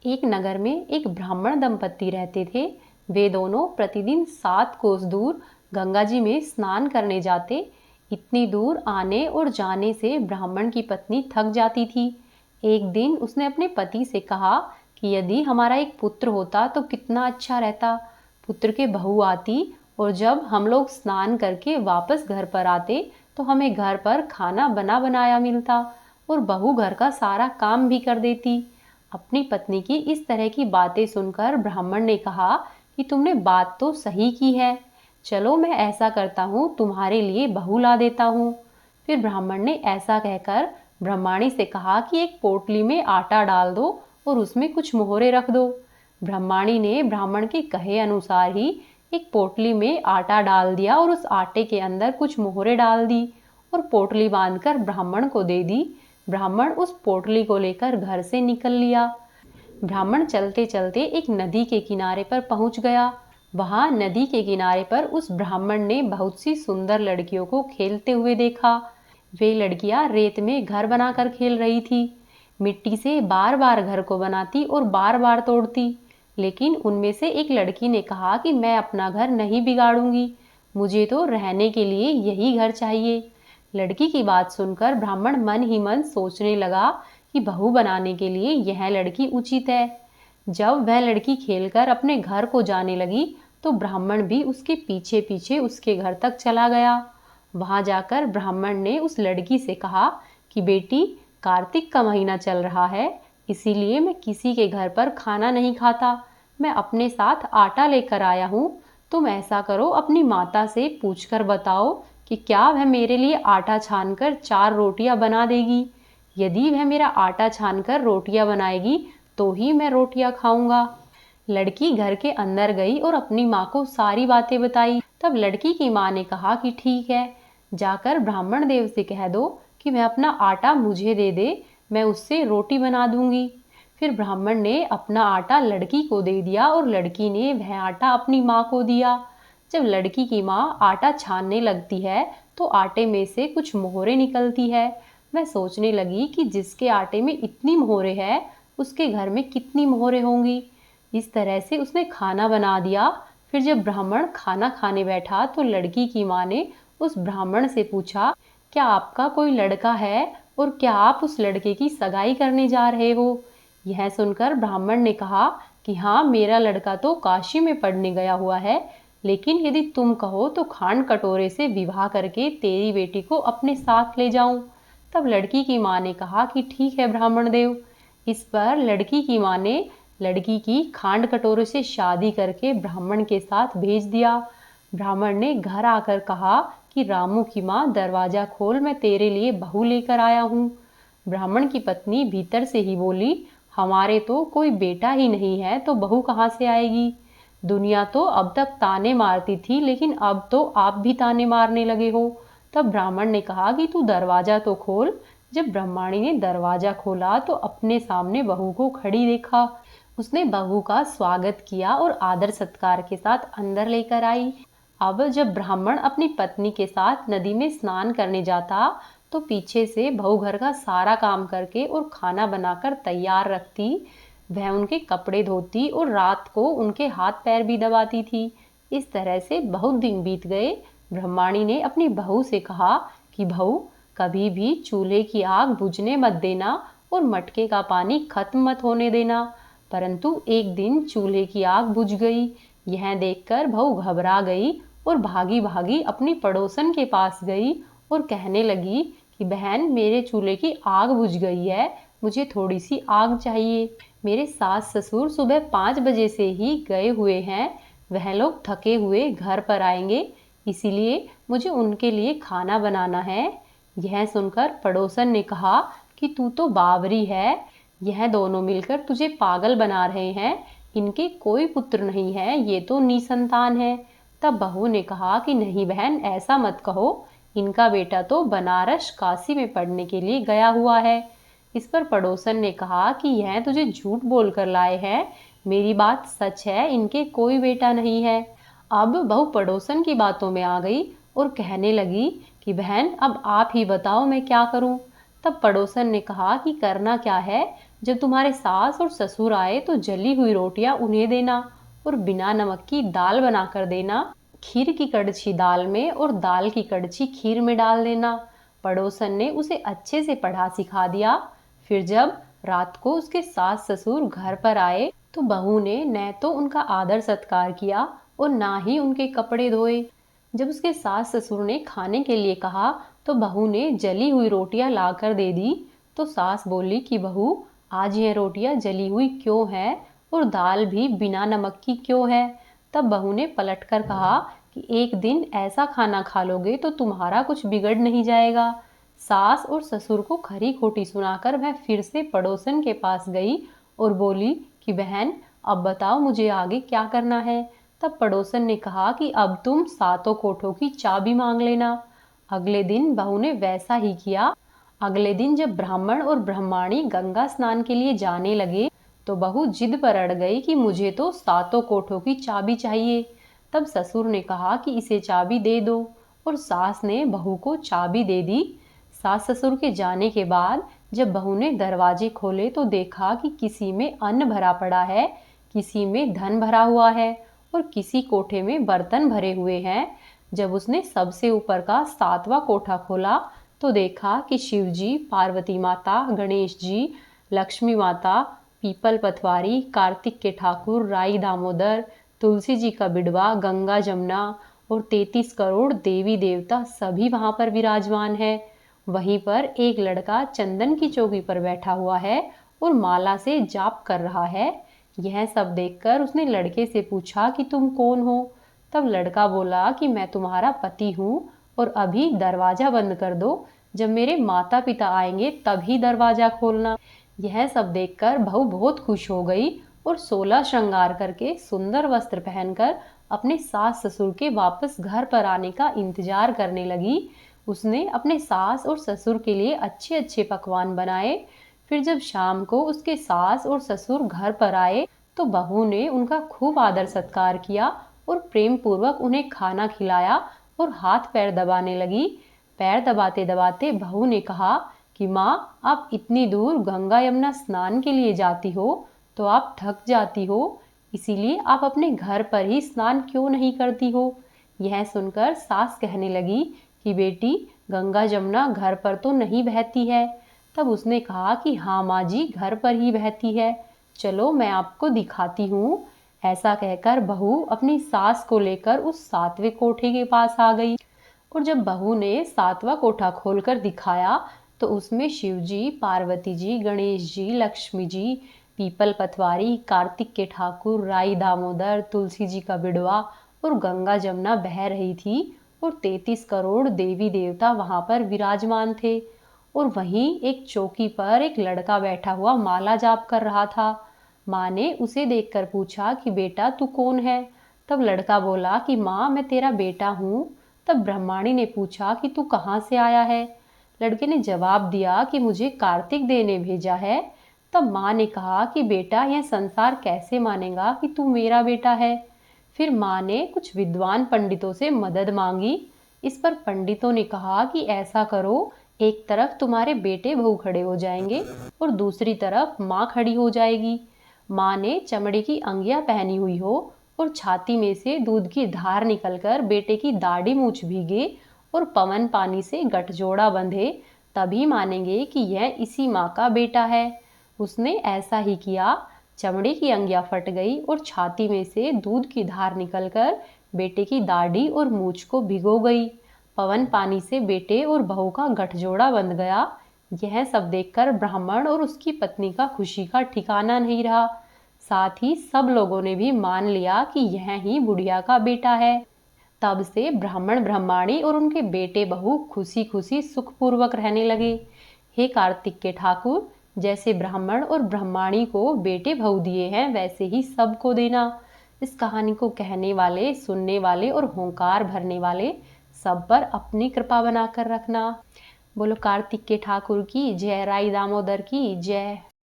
एक नगर में एक ब्राह्मण दंपत्ति रहते थे। वे दोनों प्रतिदिन 7 कोस दूर गंगा जी में स्नान करने जाते। इतनी दूर आने और जाने से ब्राह्मण की पत्नी थक जाती थी। एक दिन उसने अपने पति से कहा कि यदि हमारा एक पुत्र होता तो कितना अच्छा रहता। पुत्र के बहू आती और जब हम लोग स्नान करके वापस घर पर आते तो हमें घर पर खाना बना बनाया मिलता और बहू घर का सारा काम भी कर देती। अपनी पत्नी की इस तरह की बातें सुनकर ब्राह्मण ने कहा कि तुमने बात तो सही की है, चलो मैं ऐसा करता हूँ, तुम्हारे लिए बहू ला देता हूँ। फिर ब्राह्मण ने ऐसा कहकर ब्रह्माणी से कहा कि एक पोटली में आटा डाल दो और उसमें कुछ मोहरे रख दो। ब्रह्माणी ने ब्राह्मण के कहे अनुसार ही एक पोटली में आटा डाल दिया और उस आटे के अंदर कुछ मोहरे डाल दी और पोटली बांधकर ब्राह्मण को दे दी। ब्राह्मण उस पोटली को लेकर घर से निकल लिया। ब्राह्मण चलते चलते एक नदी के किनारे पर पहुंच गया। वहां नदी के किनारे पर उस ब्राह्मण ने बहुत सी सुंदर लड़कियों को खेलते हुए देखा। वे लड़कियां रेत में घर बनाकर खेल रही थी। मिट्टी से बार बार घर को बनाती और बार बार तोड़ती। लेकिन उनमें से एक लड़की ने कहा कि मैं अपना घर नहीं बिगाड़ूंगी, मुझे तो रहने के लिए यही घर चाहिए। लड़की की बात सुनकर ब्राह्मण मन ही मन सोचने लगा कि बहू बनाने के लिए यह लड़की उचित है। जब वह लड़की खेलकर अपने घर को जाने लगी तो ब्राह्मण भी उसके पीछे पीछे उसके घर तक चला गया। वहां जाकर ब्राह्मण ने उस लड़की से कहा कि बेटी, कार्तिक का महीना चल रहा है, इसीलिए मैं किसी के घर पर खाना नहीं खाता। मैं अपने साथ आटा लेकर आया हूँ। तुम ऐसा करो, अपनी माता से पूछकर बताओ कि क्या वह मेरे लिए आटा छानकर 4 रोटियां बना देगी। यदि वह मेरा आटा छानकर रोटियां बनाएगी तो ही मैं रोटियां खाऊंगा। लड़की घर के अंदर गई और अपनी माँ को सारी बातें बताई। तब लड़की की माँ ने कहा कि ठीक है, जाकर ब्राह्मण देव से कह दो कि वह अपना आटा मुझे दे दे, मैं उससे रोटी बना दूंगी। फिर ब्राह्मण ने अपना आटा लड़की को दे दिया और लड़की ने वह आटा अपनी माँ को दिया। जब लड़की की माँ आटा छानने लगती है तो आटे में से कुछ मोहरे निकलती है। वह सोचने लगी कि जिसके आटे में इतनी मोहरे है उसके घर में कितनी मोहरे होंगी। इस तरह से उसने खाना बना दिया। फिर जब ब्राह्मण खाना खाने बैठा तो लड़की की माँ ने उस ब्राह्मण से पूछा, क्या आपका कोई लड़का है और क्या आप उस लड़के की सगाई करने जा रहे हो। यह सुनकर ब्राह्मण ने कहा कि हाँ, मेरा लड़का तो काशी में पढ़ने गया हुआ है, लेकिन यदि तुम कहो तो खांड कटोरे से विवाह करके तेरी बेटी को अपने साथ ले जाऊं। तब लड़की की माँ ने कहा कि ठीक है ब्राह्मण देव। इस पर लड़की की माँ ने लड़की की खांड कटोरे से शादी करके ब्राह्मण के साथ भेज दिया। ब्राह्मण ने घर आकर कहा कि रामू की माँ, दरवाजा खोल, मैं तेरे लिए बहू लेकर आया हूँ। ब्राह्मण की पत्नी भीतर से ही बोली, हमारे तो कोई बेटा ही नहीं है तो बहू कहाँ से आएगी। दुनिया तो अब तक ताने मारती थी, लेकिन अब तो आप भी ताने मारने लगे हो। तब ब्राह्मण ने कहा कि तू दरवाजा तो खोल। जब ब्रह्माणी ने दरवाजा खोला तो अपने सामने बहू को खड़ी देखा। उसने बहू का स्वागत किया और आदर सत्कार के साथ अंदर लेकर आई। अब जब ब्राह्मण अपनी पत्नी के साथ नदी में स्नान करने जाता तो पीछे से बहू घर का सारा काम करके और खाना बनाकर तैयार रखती। वह उनके कपड़े धोती और रात को उनके हाथ पैर भी दबाती थी। इस तरह से बहुत दिन बीत गए। ब्रह्माणी ने अपनी बहू से कहा कि बहू, कभी भी चूल्हे की आग बुझने मत देना और मटके का पानी खत्म मत होने देना। परंतु एक दिन चूल्हे की आग बुझ गई। यह देखकर बहू घबरा गई और भागी भागी अपनी पड़ोसन के पास गई और कहने लगी कि बहन, मेरे चूल्हे की आग बुझ गई है, मुझे थोड़ी सी आग चाहिए। मेरे सास ससुर सुबह 5 बजे से ही गए हुए हैं, वह लोग थके हुए घर पर आएंगे, इसीलिए मुझे उनके लिए खाना बनाना है। यह सुनकर पड़ोसन ने कहा कि तू तो बावरी है, यह दोनों मिलकर तुझे पागल बना रहे हैं, इनके कोई पुत्र नहीं है, ये तो निसंतान है। तब बहू ने कहा कि नहीं बहन, ऐसा मत कहो, इनका बेटा तो बनारस काशी में पढ़ने के लिए गया हुआ है। इस पर पड़ोसन ने कहा कि यह तुझे झूठ बोलकर लाए हैं, मेरी बात सच है, इनके कोई बेटा नहीं है। अब बहू पड़ोसन की बातों में आ गई और कहने लगी कि बहन, अब आप ही बताओ मैं क्या करूं। तब पड़ोसन ने कहा कि करना क्या है, जब तुम्हारे सास और ससुर आए तो जली हुई रोटियां उन्हें देना और बिना नमक की दाल बनाकर देना। खीर की कड़छी दाल में और दाल की कड़छी खीर में डाल देना। पड़ोसन ने उसे अच्छे से पढ़ा सिखा दिया। फिर जब रात को उसके सास ससुर घर पर आए तो बहू ने न तो उनका आदर सत्कार किया और ना ही उनके कपड़े धोए। जब उसके सास ससुर ने खाने के लिए कहा तो बहू ने जली हुई रोटियां लाकर दे दी। तो सास बोली कि बहू, आज यह रोटियां जली हुई क्यों है और दाल भी बिना नमक की क्यों है? तब बहू ने पलटकर कहा कि एक दिन ऐसा खाना खा लोगे तो तुम्हारा कुछ बिगड़ नहीं जाएगा। सास और ससुर को खरी खोटी सुनाकर वह फिर से पड़ोसन के पास गई और बोली कि बहन, अब बताओ मुझे आगे क्या करना है। तब पड़ोसन ने कहा कि अब तुम सातों कोठों की चाबी मांग लेना। अगले दिन बहू ने वैसा ही किया। अगले दिन जब ब्राह्मण और ब्राह्मणी गंगा स्नान के लिए जाने लगे तो बहू जिद पर अड़ गई कि मुझे तो सातों कोठों की चाबी चाहिए। तब ससुर ने कहा कि इसे चाबी दे दो और सास ने बहू को चाबी दे दी। सास ससुर के जाने के बाद जब बहू ने दरवाजे खोले तो देखा कि किसी में अन्न भरा पड़ा है, किसी में धन भरा हुआ है और किसी कोठे में बर्तन भरे हुए हैं। जब उसने सबसे ऊपर का सातवां कोठा खोला तो देखा कि शिव जी, पार्वती माता, गणेश जी, लक्ष्मी माता, पीपल पथवारी, कार्तिक के ठाकुर, राई दामोदर, तुलसी जी का बिडवा, गंगा जमुना और 33 करोड़ देवी देवता सभी वहां पर विराजमान है। वहीं पर एक लड़का चंदन की चौकी पर बैठा हुआ है और माला से जाप कर रहा है। यह सब देखकर उसने लड़के से पूछा कि तुम कौन हो? तब लड़का बोला कि मैं तुम्हारा पति हूँ और अभी दरवाजा बंद कर दो, जब मेरे माता पिता आएंगे तभी दरवाजा खोलना। यह सब देखकर बहू बहुत खुश हो गई और 16 श्रृंगार करके सुंदर वस्त्र पहनकर अपने सास ससुर के वापस घर पर आने का इंतजार करने लगी। उसने अपने सास और ससुर के लिए अच्छे अच्छे पकवान बनाए। फिर जब शाम को उसके सास और ससुर घर पर आए तो बहू ने उनका खूब आदर सत्कार किया और प्रेम पूर्वक उन्हें खाना खिलाया और हाथ पैर दबाने लगी। पैर दबाते दबाते बहू ने कहा कि माँ, आप इतनी दूर गंगा यमुना स्नान के लिए जाती हो तो आप थक जाती हो, इसीलिए आप अपने घर पर ही स्नान क्यों नहीं करती हो? यह सुनकर सास कहने लगी कि बेटी, गंगा जमुना घर पर तो नहीं बहती है। तब उसने कहा कि हाँ माँ जी, घर पर ही बहती है, चलो मैं आपको दिखाती हूँ। ऐसा कहकर बहू अपनी सास को लेकर उस सातवें कोठे के पास आ गई और जब बहू ने सातवां कोठा खोलकर दिखाया तो उसमें शिव जी, पार्वती जी, गणेश जी, लक्ष्मी जी, पीपल पथवारी, कार्तिक के ठाकुर, राई दामोदर, तुलसी जी का बिडवा और गंगा जमुना बह रही थी और 33 करोड़ देवी देवता वहां पर विराजमान थे। और वहीं एक चौकी पर एक लड़का बैठा हुआ माला जाप कर रहा था। माँ ने उसे देखकर पूछा कि बेटा, तू कौन है? तब लड़का बोला कि माँ, मैं तेरा बेटा हूँ। तब ब्रह्माणी ने पूछा कि तू कहाँ से आया है? लड़के ने जवाब दिया कि मुझे कार्तिक देव ने भेजा है। तब माँ ने कहा कि बेटा, यह संसार कैसे मानेगा कि तू मेरा बेटा है? फिर माँ ने कुछ विद्वान पंडितों से मदद मांगी। इस पर पंडितों ने कहा कि ऐसा करो, एक तरफ तुम्हारे बेटे बहू खड़े हो जाएंगे और दूसरी तरफ माँ खड़ी हो जाएगी। माँ ने चमड़े की अंगिया पहनी हुई हो और छाती में से दूध की धार निकलकर बेटे की दाढ़ी मूछ भीगे और पवन पानी से गठजोड़ा बंधे, तभी मानेंगे कि यह इसी माँ का बेटा है। उसने ऐसा ही किया। चमड़े की अंगिया फट गई और छाती में से दूध की धार निकलकर बेटे की दाढ़ी और मूछ को भिगो गई। पवन पानी से बेटे और बहू का गठजोड़ा बंध गया। यह सब देखकर ब्राह्मण और उसकी पत्नी का खुशी का ठिकाना नहीं रहा। साथ ही सब लोगों ने भी मान लिया कि यह ही बुढ़िया का बेटा है। तब से ब्राह्मण ब्राह्मणी और उनके बेटे बहू खुशी खुशी सुखपूर्वक रहने लगे। हे कार्तिक के ठाकुर, जैसे ब्राह्मण और ब्राह्मणी को बेटे बहू दिए हैं वैसे ही सबको देना। इस कहानी को कहने वाले, सुनने वाले और होंकार भरने वाले सब पर अपनी कृपा बनाकर रखना। बोलो कार्तिक के ठाकुर की जय, राई दामोदर की जय।